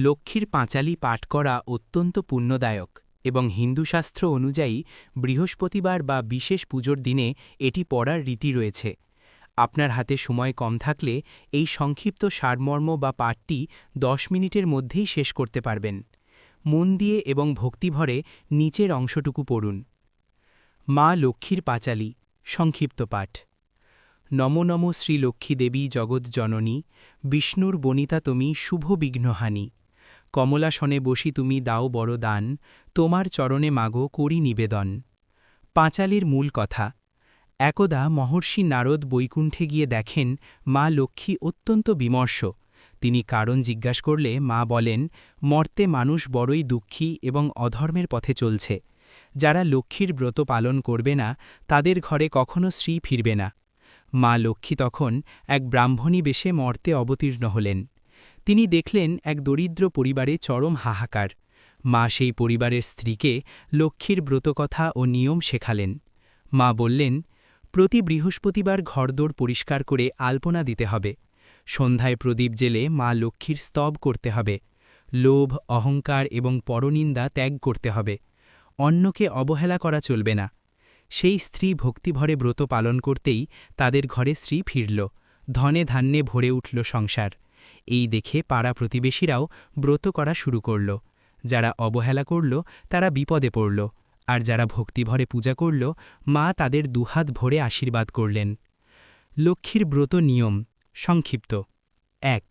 লক্ষ্মীর পাঁচালী পাঠ করা অত্যন্ত পুণ্যদায়ক এবং হিন্দু শাস্ত্র অনুযায়ী বৃহস্পতিবার বা বিশেষ পুজোর দিনে এটি পড়ার রীতি রয়েছে। আপনার হাতে সময় কম থাকলে এই সংক্ষিপ্ত সারমর্ম বা পাঠটি 10 মিনিটের মধ্যেই শেষ করতে পারবেন। মন দিয়ে এবং ভক্তিভরে নিচের অংশটুকু পড়ুন। মা লক্ষ্মীর পাঁচালী সংক্ষিপ্ত পাঠ। নম নম শ্রী লক্ষ্মী দেবী জগৎজননী, বিষ্ণুর বনিতা তুমি শুভ বিঘ্নহানি। কমলাসনে বসি তুমি দাও বড় দান, তোমার চরণে মাগো করি নিবেদন। পাঁচালীর মূল কথা। একদা মহর্ষি নারদ বৈকুণ্ঠে গিয়ে দেখেন মা লক্ষ্মী অত্যন্ত বিমর্ষ। তিনি কারণ জিজ্ঞাসা করলে মা বলেন, মর্তে মানুষ বড়ই দুঃখী এবং অধর্মের পথে চলছে। যারা লক্ষ্মীর ব্রত পালন করবে না তাদের ঘরে কখনো শ্রী ফিরবে না। মা লক্ষ্মী তখন এক ব্রাহ্মণী বেশে মর্তে অবতীর্ণ হলেন। তিনি দেখলেন এক দরিদ্র পরিবারে চরম হাহাকার। মা সেই পরিবারের স্ত্রীকে লক্ষ্মীর ব্রতকথা ও নিয়ম শেখালেন। মা বললেন, প্রতি বৃহস্পতিবার ঘরদোর পরিষ্কার করে আলপনা দিতে হবে। সন্ধ্যায় প্রদীপ জেলে মা লক্ষ্মীর স্তব করতে হবে। লোভ, অহংকার এবং পরনিন্দা ত্যাগ করতে হবে। অন্যকে অবহেলা করা চলবে না। সেই স্ত্রী ভক্তিভরে ব্রত পালন করতেই তাদের ঘরে শ্রী ফিরল, ধনে ধান্যে ভরে উঠল সংসার। এই দেখে পাড়া প্রতিবেশীরাও ব্রত করা শুরু করল। যারা অবহেলা করল তারা বিপদে পড়ল, আর যারা ভক্তিভরে পূজা করল মা তাদের দুহাত ভরে আশীর্বাদ করলেন। লক্ষ্মীর ব্রত নিয়ম সংক্ষিপ্ত। ১.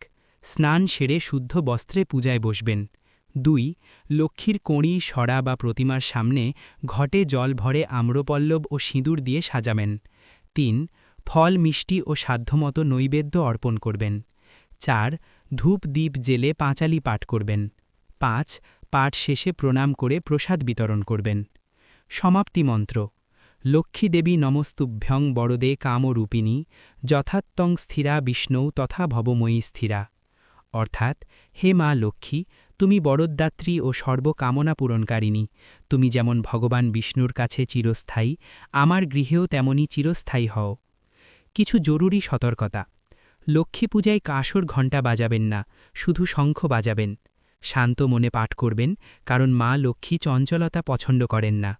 স্নান সেরে শুদ্ধ বস্ত্রে পূজায় বসবেন। ২. লক্ষ্মীর কোঁড়ি, সরা বা প্রতিমার সামনে ঘটে জল ভরে আম্রপল্লব ও সিঁদুর দিয়ে সাজাবেন। ৩. ফল, মিষ্টি ও সাধ্যমতো নৈবেদ্য অর্পণ করবেন। ৪. ধূপ দ্বীপ জেলে পাঁচালী পাঠ করবেন। ৫. পাঠ শেষে প্রণাম করে প্রসাদ বিতরণ করবেন। সমাপ্তি মন্ত্র। লক্ষ্মী দেবী নমস্তুভ্যং বরদে কামরূপিণী, যথাত্বং স্থিরা বিষ্ণু তথা ভবময়ী স্থিরা। অর্থাৎ, হে মা লক্ষ্মী, তুমি বরদাত্রী ও সর্বকামনা পূরণকারিণী। তুমি যেমন ভগবান বিষ্ণুর কাছে চিরস্থায়ী, আমার গৃহেও তেমনি চিরস্থায়ী হও। কিছু জরুরি সতর্কতা। লক্ষ্মী পূজায় কাঁসর ঘণ্টা বাজাবেন না, শুধু শঙ্খ বাজাবেন। শান্ত মনে পাঠ করবেন, কারণ মা লক্ষ্মী চঞ্চলতা পছন্দ করেন না।